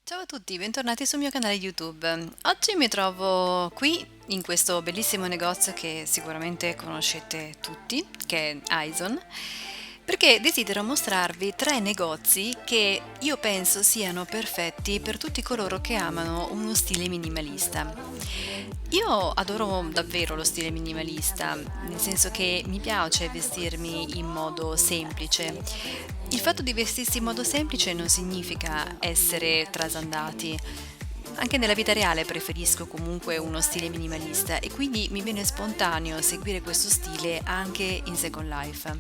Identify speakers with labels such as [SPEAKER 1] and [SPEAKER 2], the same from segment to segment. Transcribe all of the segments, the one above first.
[SPEAKER 1] Ciao a tutti, bentornati sul mio canale YouTube. Oggi mi trovo qui in questo bellissimo negozio che sicuramente conoscete tutti, che è Aison, perché desidero mostrarvi tre negozi che io penso siano perfetti per tutti coloro che amano uno stile minimalista. Io adoro davvero lo stile minimalista, nel senso che mi piace vestirmi in modo semplice. Il fatto di vestirsi in modo semplice non significa essere trasandati. Anche nella vita reale preferisco comunque uno stile minimalista e quindi mi viene spontaneo seguire questo stile anche in Second Life.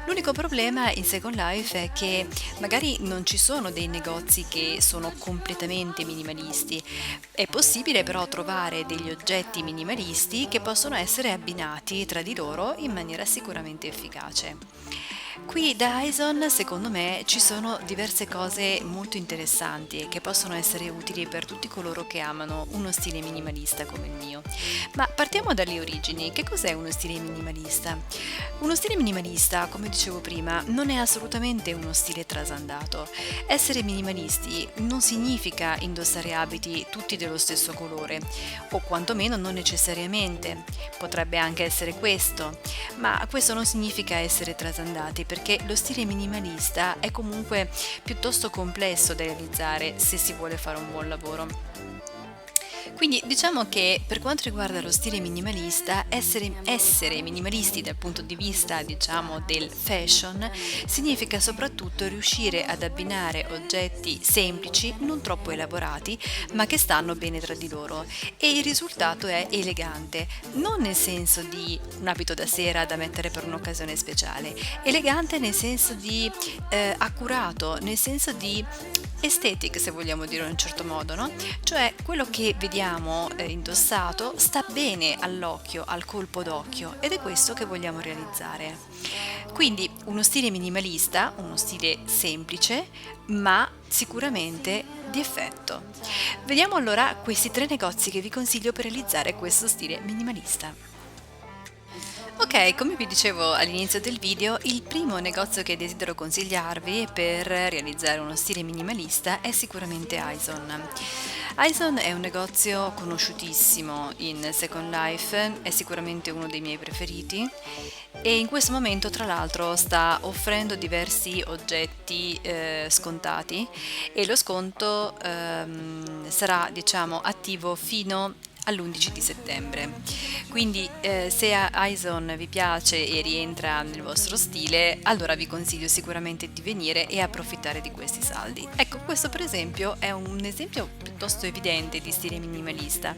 [SPEAKER 1] L'unico problema in Second Life è che magari non ci sono dei negozi che sono completamente minimalisti. È possibile però trovare degli oggetti minimalisti che possono essere abbinati tra di loro in maniera sicuramente efficace. Qui da Aison, secondo me, ci sono diverse cose molto interessanti e che possono essere utili per tutti coloro che amano uno stile minimalista come il mio. Ma partiamo dalle origini. Che cos'è uno stile minimalista? Uno stile minimalista, come dicevo prima, non è assolutamente uno stile trasandato. Essere minimalisti non significa indossare abiti tutti dello stesso colore, o quantomeno non necessariamente. Potrebbe anche essere questo, ma questo non significa essere trasandati, perché lo stile minimalista è comunque piuttosto complesso da realizzare se si vuole fare un buon lavoro. Quindi diciamo che per quanto riguarda lo stile minimalista, essere minimalisti dal punto di vista, diciamo, del fashion, significa soprattutto riuscire ad abbinare oggetti semplici, non troppo elaborati, ma che stanno bene tra di loro. E il risultato è elegante, non nel senso di un abito da sera da mettere per un'occasione speciale, elegante nel senso di accurato, nel senso di aesthetic, se vogliamo dire in un certo modo, no? Cioè quello che vediamo indossato sta bene all'occhio, al colpo d'occhio, ed è questo che vogliamo realizzare. Quindi uno stile minimalista, uno stile semplice, ma sicuramente di effetto. Vediamo allora questi tre negozi che vi consiglio per realizzare questo stile minimalista. Ok, come vi dicevo all'inizio del video, il primo negozio che desidero consigliarvi per realizzare uno stile minimalista è sicuramente Aison. Aison è un negozio conosciutissimo in Second Life, è sicuramente uno dei miei preferiti e in questo momento tra l'altro sta offrendo diversi oggetti scontati e lo sconto sarà, diciamo, attivo fino all'11 di settembre. Quindi se Aison vi piace e rientra nel vostro stile, allora vi consiglio sicuramente di venire e approfittare di questi saldi. Ecco, questo per esempio è un esempio piuttosto evidente di stile minimalista.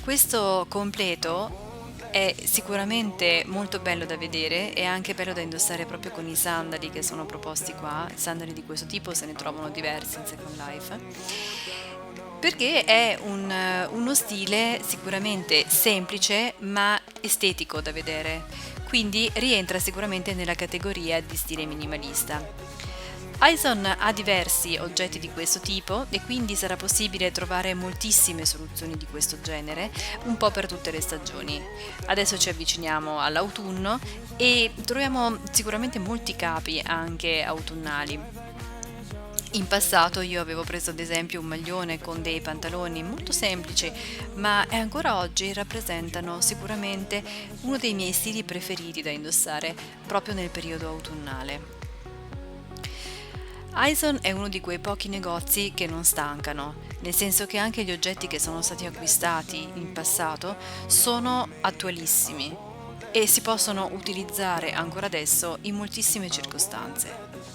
[SPEAKER 1] Questo completo è sicuramente molto bello da vedere e anche bello da indossare proprio con i sandali che sono proposti qua. Sandali di questo tipo se ne trovano diversi in Second Life. Perché è uno stile sicuramente semplice ma estetico da vedere, quindi rientra sicuramente nella categoria di stile minimalista. Aison ha diversi oggetti di questo tipo e quindi sarà possibile trovare moltissime soluzioni di questo genere, un po' per tutte le stagioni. Adesso ci avviciniamo all'autunno e troviamo sicuramente molti capi anche autunnali. In passato io avevo preso ad esempio un maglione con dei pantaloni molto semplici, ma ancora oggi rappresentano sicuramente uno dei miei stili preferiti da indossare proprio nel periodo autunnale. Aison è uno di quei pochi negozi che non stancano, nel senso che anche gli oggetti che sono stati acquistati in passato sono attualissimi e si possono utilizzare ancora adesso in moltissime circostanze.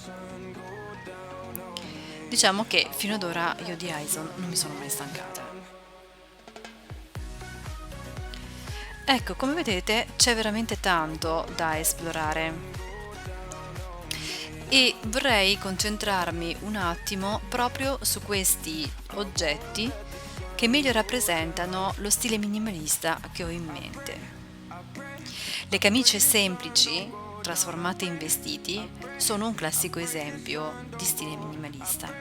[SPEAKER 1] Diciamo che fino ad ora io di Aison non mi sono mai stancata. Ecco, come vedete c'è veramente tanto da esplorare e vorrei concentrarmi un attimo proprio su questi oggetti che meglio rappresentano lo stile minimalista che ho in mente. Le camicie semplici, trasformate in vestiti, sono un classico esempio di stile minimalista.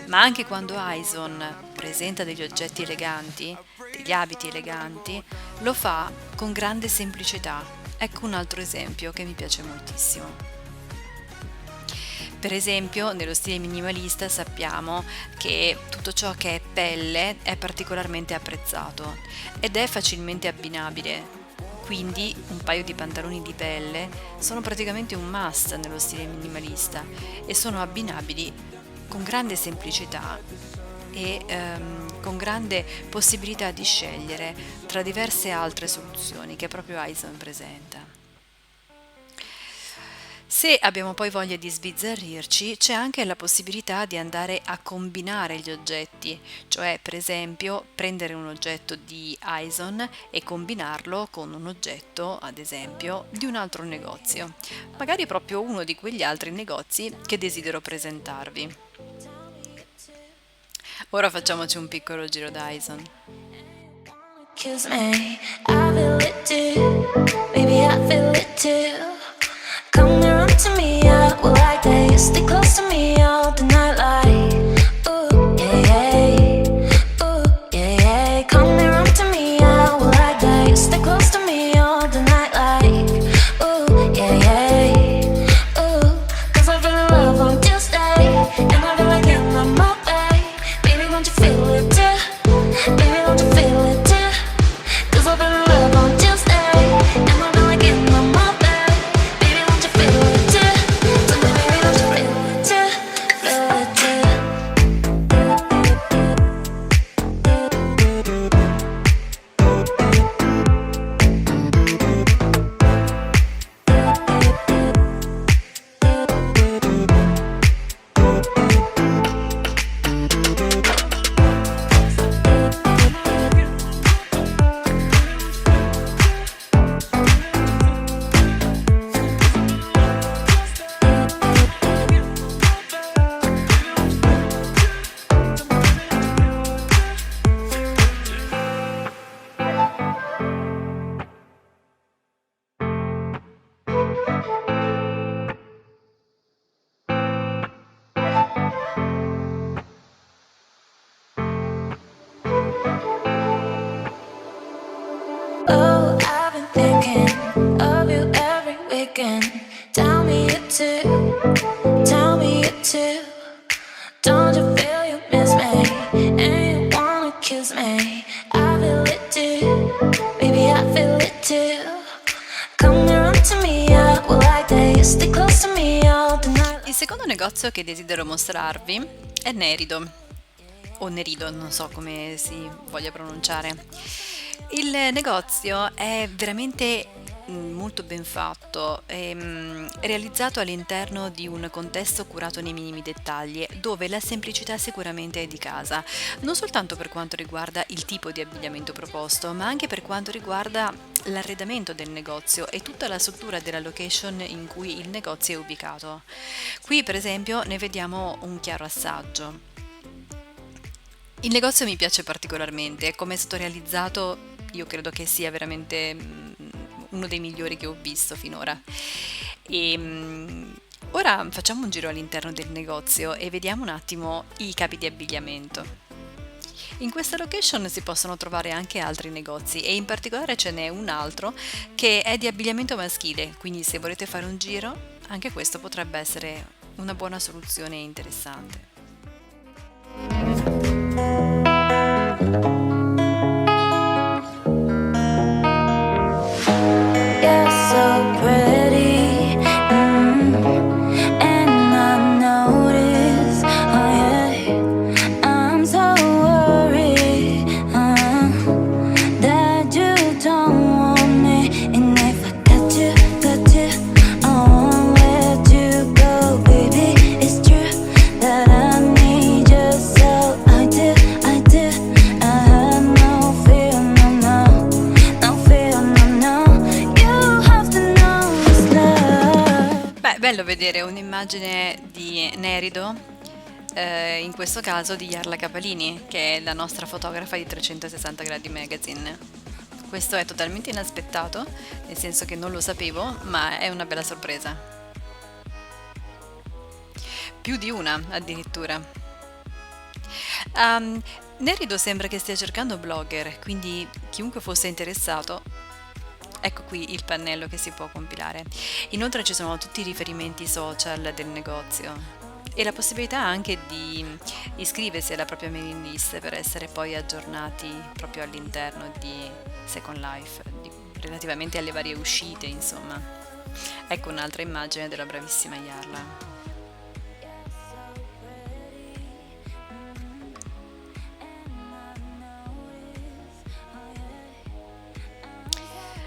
[SPEAKER 1] Ma anche quando Aison presenta degli oggetti eleganti, degli abiti eleganti, lo fa con grande semplicità. Ecco un altro esempio che mi piace moltissimo. Per esempio, nello stile minimalista sappiamo che tutto ciò che è pelle è particolarmente apprezzato ed è facilmente abbinabile. Quindi un paio di pantaloni di pelle sono praticamente un must nello stile minimalista e sono abbinabili con grande semplicità e con grande possibilità di scegliere tra diverse altre soluzioni che proprio Eison presenta. Se abbiamo poi voglia di sbizzarrirci, c'è anche la possibilità di andare a combinare gli oggetti, cioè per esempio prendere un oggetto di Eison e combinarlo con un oggetto, ad esempio, di un altro negozio, magari proprio uno di quegli altri negozi che desidero presentarvi. Ora facciamoci un piccolo giro da Eison.
[SPEAKER 2] Kiss me, I feel it too. Baby, I feel it too. Come and run to me, I will like that. You stay close to me all the night, like ooh yeah, yeah. Ooh yeah, yeah. Come and run to me, I will like that. You stay close to me all the night, like ooh yeah, yeah. Ooh, 'cause I feel love on Tuesday, and I feel like in my way. Baby, don't you feel it too? Baby, don't you feel it too? 'Cause I feel love on Tuesday, and I feel like in my way. Baby, don't you feel it too? So baby, don't you feel it too? Feel it too? Oh, I've been thinking of you every weekend. Tell me you too. Tell me you too. Don't you feel you miss me and you wanna kiss me? I feel it too. Baby, I feel it too. Come and run to me, I will like that. You stay close to me all the night.
[SPEAKER 1] Il secondo negozio che desidero mostrarvi è Nerido, o Nerido, non so come si voglia pronunciare. Il negozio è veramente molto ben fatto, realizzato all'interno di un contesto curato nei minimi dettagli, dove la semplicità sicuramente è di casa, non soltanto per quanto riguarda il tipo di abbigliamento proposto, ma anche per quanto riguarda l'arredamento del negozio e tutta la struttura della location in cui il negozio è ubicato. Qui, per esempio, ne vediamo un chiaro assaggio. Il negozio mi piace particolarmente, come è stato realizzato io credo che sia veramente uno dei migliori che ho visto finora. Ora facciamo un giro all'interno del negozio e vediamo un attimo i capi di abbigliamento. In questa location si possono trovare anche altri negozi e in particolare ce n'è un altro che è di abbigliamento maschile, quindi se volete fare un giro, anche questo potrebbe essere una buona soluzione interessante.
[SPEAKER 2] You're so pretty, and I notice, oh yeah, I'm so worried, that you don't want me, and if I got you, I won't let you go, baby. It's true that I need you, so I do, I have no fear, no fear, no. You have to know this love.
[SPEAKER 1] Beh, bello vedere un'immagine di Nerido, in questo caso di Jarla Capalini, che è la nostra fotografa di 360 gradi magazine. Questo è totalmente inaspettato, nel senso che non lo sapevo, ma è una bella sorpresa. Più di una, addirittura. Nerido sembra che stia cercando blogger, quindi chiunque fosse interessato, ecco qui il pannello che si può compilare. Inoltre ci sono tutti i riferimenti social del negozio. e la possibilità anche di iscriversi alla propria mailing list per essere poi aggiornati proprio all'interno di Second Life, relativamente alle varie uscite, insomma. Ecco un'altra immagine della bravissima Yarla.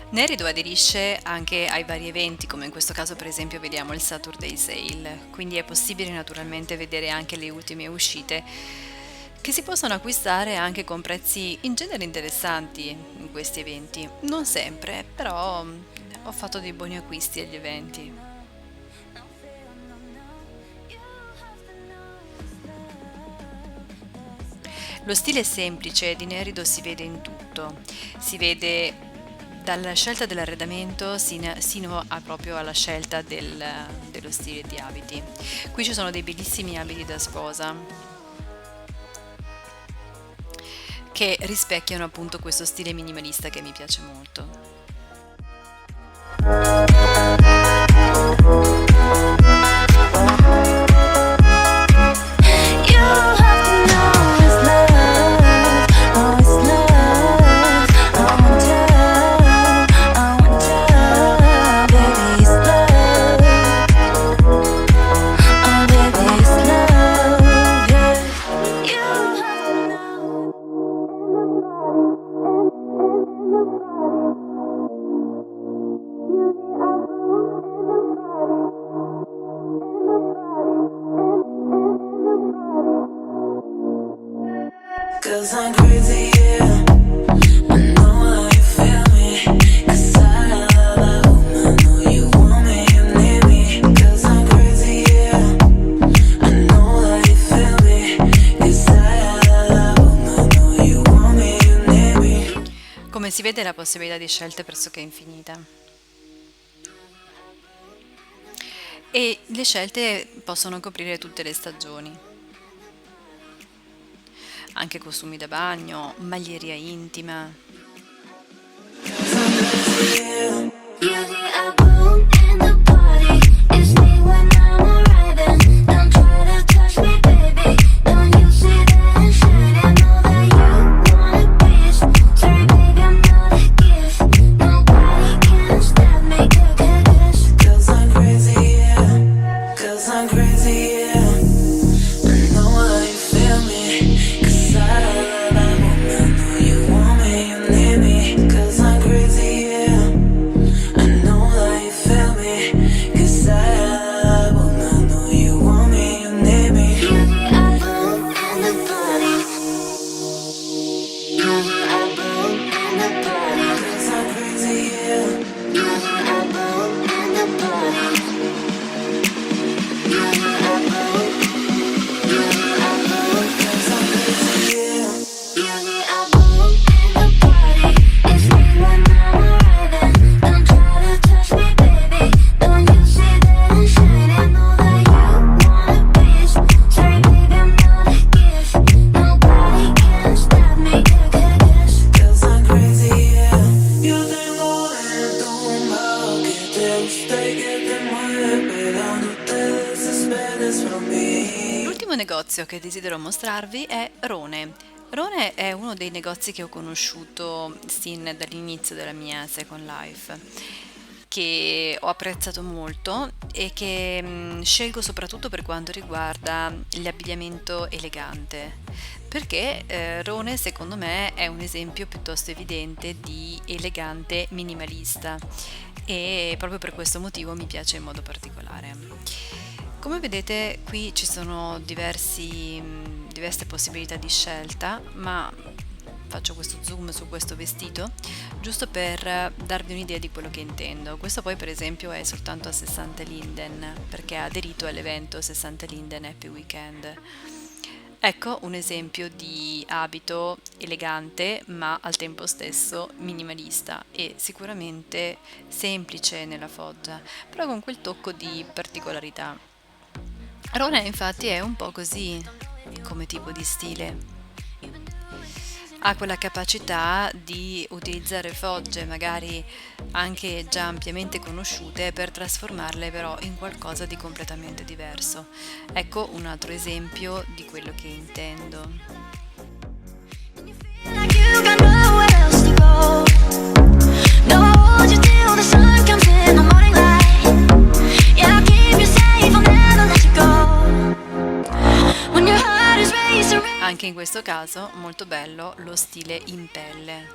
[SPEAKER 1] Nerido aderisce anche ai vari eventi, come in questo caso per esempio vediamo il Saturday Sale, quindi è possibile naturalmente vedere anche le ultime uscite che si possono acquistare anche con prezzi in genere interessanti in questi eventi. Non sempre, però ho fatto dei buoni acquisti agli eventi. Lo stile semplice di Nerido si vede in tutto, si vede dalla scelta dell'arredamento sino a proprio alla scelta dello stile di abiti. Qui ci sono dei bellissimi abiti da sposa che rispecchiano appunto questo stile minimalista che mi piace molto.
[SPEAKER 2] You have to know it's love, oh it's love. I want love, baby it's love, oh baby it's love, yeah. You have to know. 'Cause I'm crazy, yeah. I know how you feel me. 'Cause I love a woman, know you want me, you need me. 'Cause I'm crazy, yeah. I know how you feel me. 'Cause I love a woman, know you want me, you need me.
[SPEAKER 1] Come si vede la possibilità di scelte pressoché infinita. E le scelte possono coprire tutte le stagioni. Anche costumi da bagno, maglieria intima.
[SPEAKER 2] Usually I boom in the party. It's me when I'm arriving. Don't try to touch me, baby. Don't you see that shine? I know that you want a piece. Sorry, baby, I'm not a gift. Nobody can stop me, cause 'cause I'm crazy, yeah. 'Cause I'm crazy, yeah. I know how you feel me. 'Cause I love that woman. Know you want me, you need me. 'Cause I'm crazy, yeah. I know how you feel me. 'Cause I love that woman. Know you want me, you need me. Usually I boom in the party. Usually I boom in the party. 'Cause I'm crazy, yeah. Usually I boom in the party. Usually I boom. Usually I boom. 'Cause I'm crazy, yeah. Usually I boom in the party. It's me when I'm arriving. Don't try to touch me, baby. Don't you see that shine? I know that you want a piece. Sorry, baby, I'm not a gift. Nobody can stop me, cause I'm crazy, yeah. Yo tengo dentro un bajo que te gusta y que te mueve, pero no te desesperes por mí.
[SPEAKER 1] L'ultimo negozio che desidero mostrarvi è Rone. Rone è uno dei negozi che ho conosciuto sin dall'inizio della mia Second Life, che ho apprezzato molto e che scelgo soprattutto per quanto riguarda l'abbigliamento elegante, perché Rone secondo me è un esempio piuttosto evidente di elegante minimalista e proprio per questo motivo mi piace in modo particolare. Come vedete qui ci sono diverse possibilità di scelta, ma faccio questo zoom su questo vestito giusto per darvi un'idea di quello che intendo. Questo poi per esempio è soltanto a 60 linden perché ha aderito all'evento 60 linden Happy Weekend. Ecco un esempio di abito elegante ma al tempo stesso minimalista e sicuramente semplice nella foggia, però con quel tocco di particolarità. Rone infatti è un po' così come tipo di stile. ha quella capacità di utilizzare fogge magari anche già ampiamente conosciute per trasformarle però in qualcosa di completamente diverso. Ecco un altro esempio di quello che intendo.
[SPEAKER 2] Like you got nowhere else to go. No, I hold you till the sun comes in the morning light. Yeah, I'll keep you safe, I'll never let you go. When your heart is racing,
[SPEAKER 1] Anche in questo caso molto bello lo stile in pelle.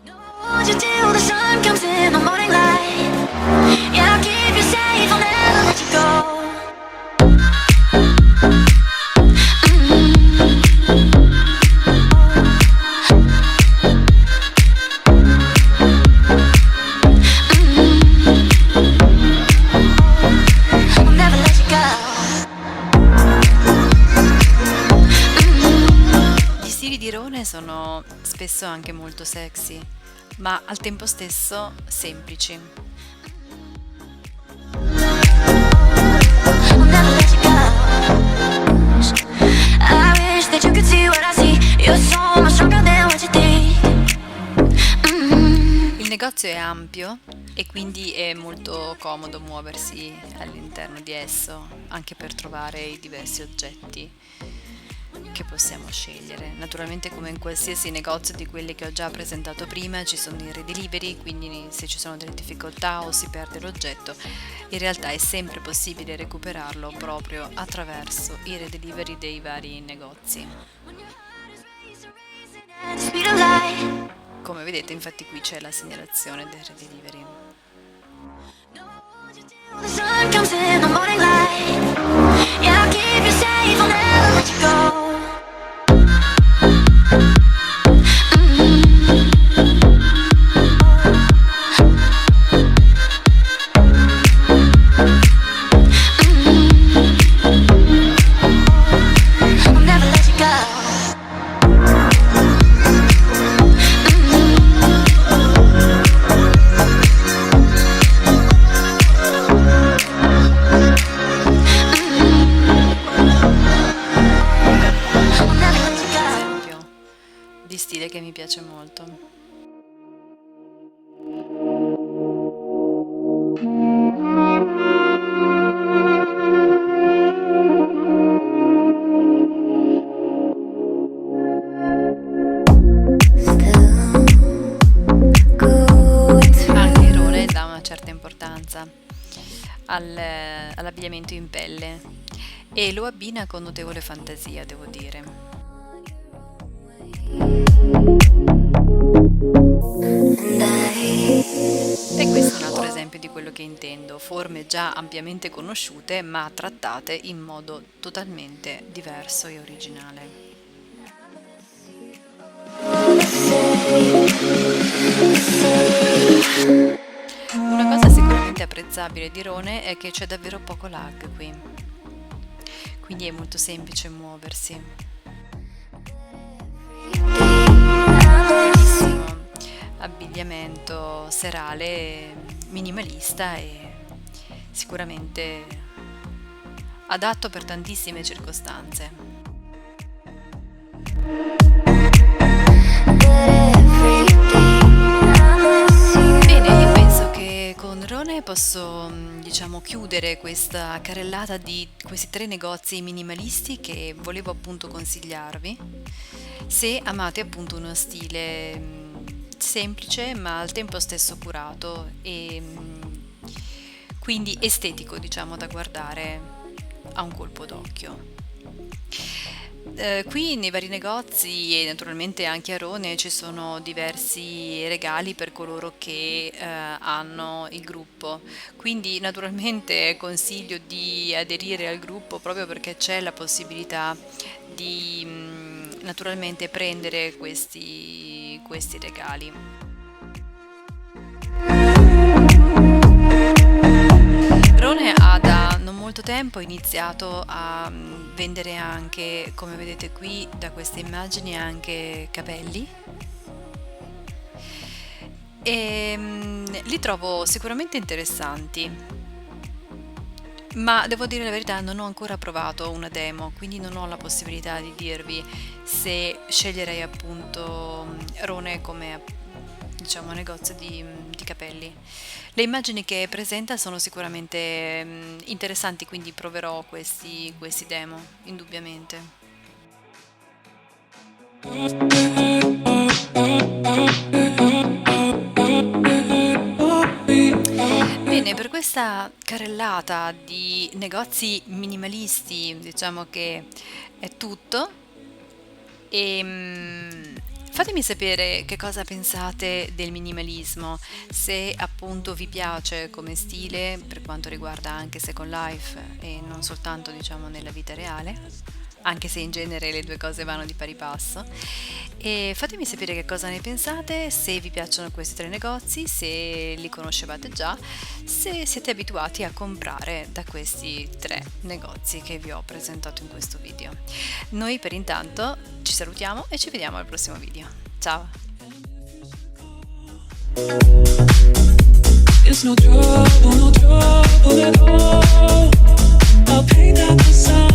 [SPEAKER 2] no, I hold you till the sun comes in the morning light. Yeah, I'll keep you safe, I'll never let you go. I'll never let you go.
[SPEAKER 1] Gli stili di Rone sono spesso anche molto sexy, ma al tempo stesso semplici.
[SPEAKER 2] I'll never let you go. I wish that you could see what I see. You're so much stronger than what you think.
[SPEAKER 1] Il negozio è ampio e quindi è molto comodo muoversi all'interno di esso, anche per trovare i diversi oggetti che possiamo scegliere. Naturalmente, come in qualsiasi negozio di quelli che ho già presentato prima, ci sono i redelivery, quindi se ci sono delle difficoltà o si perde l'oggetto, in realtà è sempre possibile recuperarlo proprio attraverso i redelivery dei vari negozi.
[SPEAKER 2] At the speed of light.
[SPEAKER 1] Come vedete, infatti qui c'è la segnalazione del redelivery.
[SPEAKER 2] The sun comes in the morning light. Yeah, I'll keep you safe, I'll never let you go. I'll never let you go. I'll never let you go.
[SPEAKER 1] Esempio di stile che mi piace molto. Anche Rone dà una certa importanza all'abbigliamento in pelle e lo abbina con notevole fantasia, devo dire. E questo è un altro esempio di quello che intendo, forme già ampiamente conosciute ma trattate in modo totalmente diverso e originale. Una cosa sicuramente apprezzabile di Rone è che c'è davvero poco lag qui, quindi è molto semplice muoversi. Bellissimo abbigliamento serale minimalista e sicuramente adatto per tantissime circostanze. Bene, io penso che con Rone posso, diciamo, chiudere questa carrellata di questi 3 negozi minimalisti che volevo appunto consigliarvi, se amate appunto uno stile semplice ma al tempo stesso curato e quindi estetico, diciamo, da guardare a un colpo d'occhio. Qui nei vari negozi e naturalmente anche a Rone ci sono diversi regali per coloro che hanno il gruppo, quindi naturalmente consiglio di aderire al gruppo proprio perché c'è la possibilità di naturalmente prendere questi regali. Rone ha da non molto tempo iniziato a vendere anche, come vedete qui da queste immagini, anche capelli e li trovo sicuramente interessanti. Ma devo dire la verità, non ho ancora provato una demo, quindi non ho la possibilità di dirvi se sceglierei appunto Rone come diciamo negozio di capelli. Le immagini che presenta sono sicuramente interessanti, quindi proverò questi demo, indubbiamente. Bene, per questa carrellata di negozi minimalisti, diciamo che è tutto. E fatemi sapere che cosa pensate del minimalismo, se appunto vi piace come stile per quanto riguarda anche Second Life e non soltanto diciamo nella vita reale, anche se in genere le due cose vanno di pari passo. E fatemi sapere che cosa ne pensate, se vi piacciono questi tre negozi, se li conoscevate già, se siete abituati a comprare da questi tre negozi che vi ho presentato in questo video. Noi per intanto ci salutiamo e ci vediamo al prossimo video. Ciao!
[SPEAKER 2] It's no trouble, no trouble at all. I'll paint out the sun.